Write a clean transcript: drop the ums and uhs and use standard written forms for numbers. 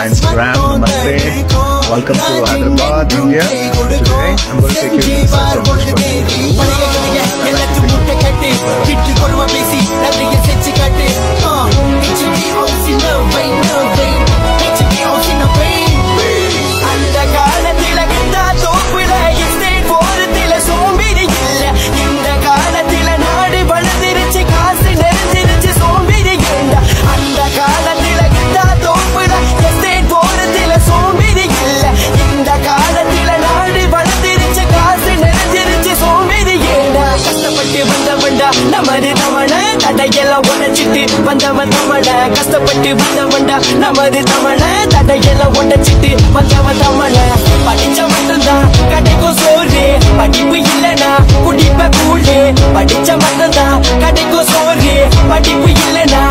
Instagram. Namaste. Welcome to Hyderabad, India. Today I'm going to take you to the search of நமது தமிழ தடையெல்லாம் உடைச்சிட்டு வந்தவன் தமிழ கஷ்டப்பட்டு வந்தவன்டா நமது தமிழ தடையெல்லாம் உடைச்சிட்டு வந்தவன் தமிழ படிச்ச மட்டும்தான் கிடைக்கும் சோறு படிப்பு இல்லனா குடிப்ப கூழு படிச்ச மட்டும்தான் கிடைக்கும் சோறு படிப்பு இல்லனா